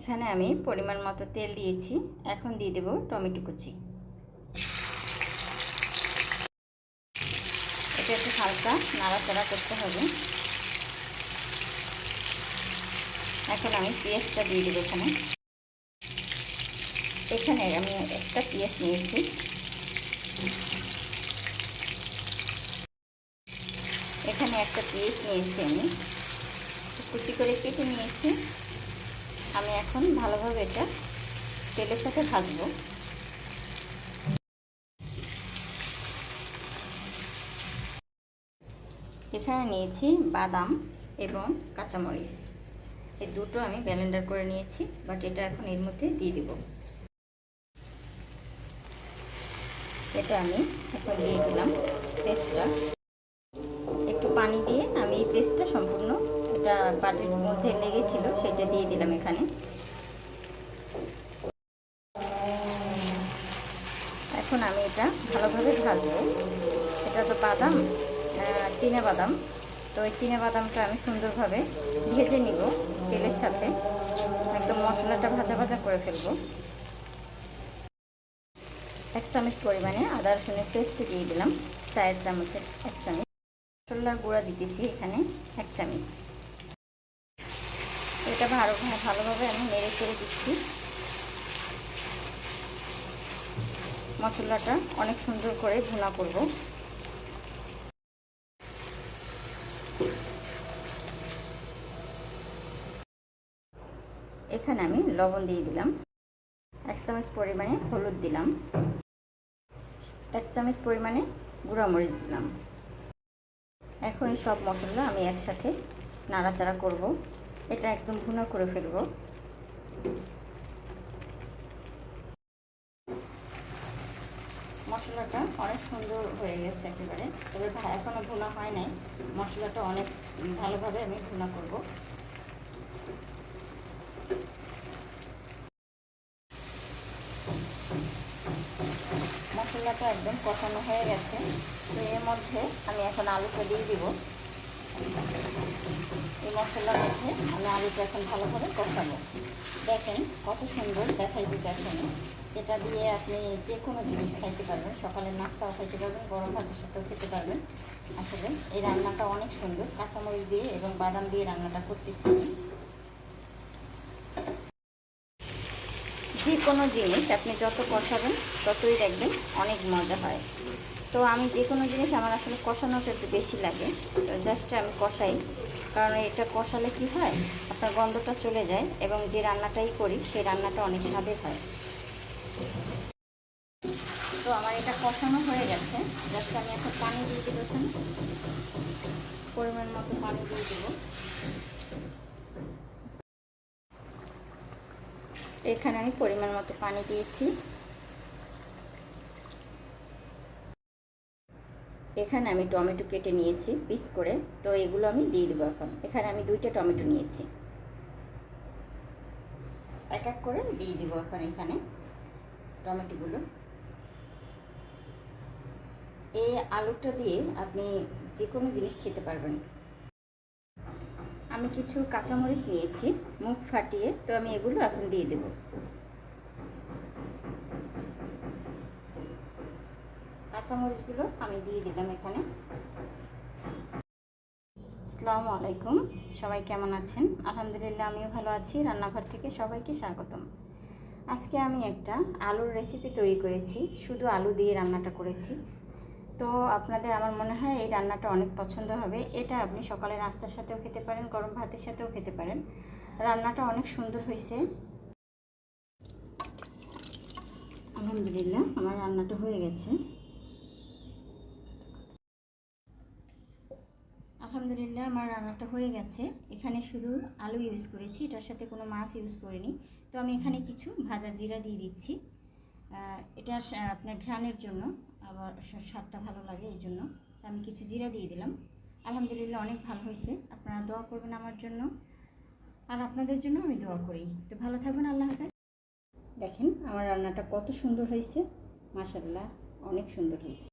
এখানে আমি পরিমাণ মতো তেল দিয়েছি। এখন দিয়ে দেব টমেটো কুচি। এটা একটু হালকা নাড়াচাড়া করতে হবে। এখন আমি পেঁয়াজটা দিয়ে দেবো এখানে। এখানে আমি একটা পেঁয়াজ নিয়েছি। এখানে একটা পেঁয়াজ নিয়েছি, আমি কুচি করে কেটে নিয়েছি। আমি এখন ভালোভাবে এটা তেলের সাথে ভাজবো। এখানে নিয়েছি বাদাম এবং কাঁচামরিচ, এই দুটো আমি ব্লেন্ডার করে নিয়েছি। বাট এটা এখন এর মধ্যে দিয়ে দেব। এটা আমি এখন দিয়ে দিলাম পেস্টটা। একটু পানি দিয়ে আমি এই পেস্টটা সম্পূর্ণ, এটা বাটির মধ্যে লেগেছিল সেটা দিয়ে দিলাম এখানে। এখন আমি এটা ভালোভাবে ভাজবো। এটা তো বাদাম, চীনা বাদাম, তো ওই চীনা বাদামটা আমি সুন্দরভাবে ভেজে নিব তেলের সাথে। একদম মশলাটা ভাজা ভাজা করে ফেলবো। 1 চামচ পরিমাণে আদা রসুনের পেস্ট দিয়ে দিলাম, চায়ের চামচের 1 চামচ। মশলার গুঁড়া দিতেছি এখানে 1 চামচ। এটা ভালোভাবে আমি নেড়ে করে দিচ্ছি। মশলাটা অনেক সুন্দর করে ভুনা করব। এখানে আমি লবণ দিয়ে দিলাম, 1 চামচ পরিমাণে হলুদ দিলাম, 1 চামচ পরিমাণে গুঁড়া মরিচ দিলাম। এখন এই সব মশলা আমি একসাথে নাড়াচাড়া করব। এটা একদম ভুনা করে ফেলব। মশলাটা অনেক সুন্দর হয়ে গেছে একেবারে, তবে এখনও ভুনা হয় নাই। মশলাটা অনেক ভালোভাবে আমি ভুনা করব। মশলাটা একদম কষানো হয়ে গেছে। তো এর মধ্যে আমি এখন আলুটা দিয়ে দিব। এই মশলার মধ্যে আমি আলুটা এখন ভালোভাবে কষাবো। দেখেন কত সুন্দর দেখাইতেছে এখানে। এটা দিয়ে আপনি যে কোনো জিনিস খাইতে পারবেন, সকালের নাস্তাও খাইতে পারবেন, গরম ভাতের সাথেও খেতে পারবেন। আসলে এই রান্নাটা অনেক সুন্দর, কাঁচামরিচ দিয়ে এবং বাদাম দিয়ে রান্নাটা করতেছি। যে কোনো জিনিস আপনি যত কষাবেন ততই দেখবেন অনেক মজা হয়। তো আমি যে কোনো জিনিস আমার আসলে কষানোটা একটু বেশি লাগে। তো জাস্ট আমি কষাই, কারণ এটা কষালে কি হয়, আপনার গন্ধটা চলে যায় এবং যে রান্নাটাই করি সেই রান্নাটা অনেক স্বাদের হয়। তো আমার এটা কষানো হয়ে গেছে। জাস্ট আমি এখন পানি দিয়ে দেবো, এখানে পরিমাণ মতো পানি দিয়ে দেবো। এখানে আমি পরিমাণ মতো পানি দিয়েছি। এখানে আমি টমেটো কেটে নিয়েছি পিস করে, তো এগুলো আমি দিয়ে দেবো এখন। এখানে আমি 2টা টমেটো নিয়েছি, এক এক করে দিয়ে দেবো এখন এখানে টমেটোগুলো। এই আলুটা দিয়ে আপনি যে কোনো জিনিস খেতে পারবেন। আমি কিছু কাঁচামরিচ নিয়েছি মুখ ফাটিয়ে, তো আমি এগুলো এখন দিয়ে দেব। কাঁচামরিচগুলো আমি দিয়ে দিলাম এখানে। আসসালামু আলাইকুম, সবাই কেমন আছেন? আলহামদুলিল্লাহ আমিও ভালো আছি। রান্নাঘর থেকে সবাইকে স্বাগতম। আজকে আমি একটা আলুর রেসিপি তৈরি করেছি, শুধু আলু দিয়ে রান্নাটা করেছি। তো আপনাদের আমার মনে হয় এই রান্নাটা অনেক পছন্দ হবে। এটা আপনি সকালে নাস্তার সাথেও খেতে পারেন, গরম ভাতের সাথেও খেতে পারেন। রান্নাটা অনেক সুন্দর হয়েছে। আলহামদুলিল্লাহ আমার রান্নাটা হয়ে গেছে। আলহামদুলিল্লাহ আমার রান্নাটা হয়ে গেছে। এখানে শুধু আলু ইউজ করেছি, এটার সাথে কোনো মাছ ইউজ করিনি। তো আমি এখানে কিছু ভাজা জিরা দিয়ে দিচ্ছি। এটা আপনার ঘ্রাণের জন্য, আবার স্বাদটা ভালো লাগে এই জন্য। তো আমি কিছু জিরা দিয়ে দিলাম। আলহামদুলিল্লাহ অনেক ভালো হয়েছে। আপনারা দোয়া করবেন আমার জন্য, আর আপনাদের জন্য আমি দোয়া করি। তো ভালো থাকবেন, আল্লাহ হাফেজ। দেখেন আমার রান্নাটা কত সুন্দর হয়েছে, মাশাআল্লাহ অনেক সুন্দর হয়েছে।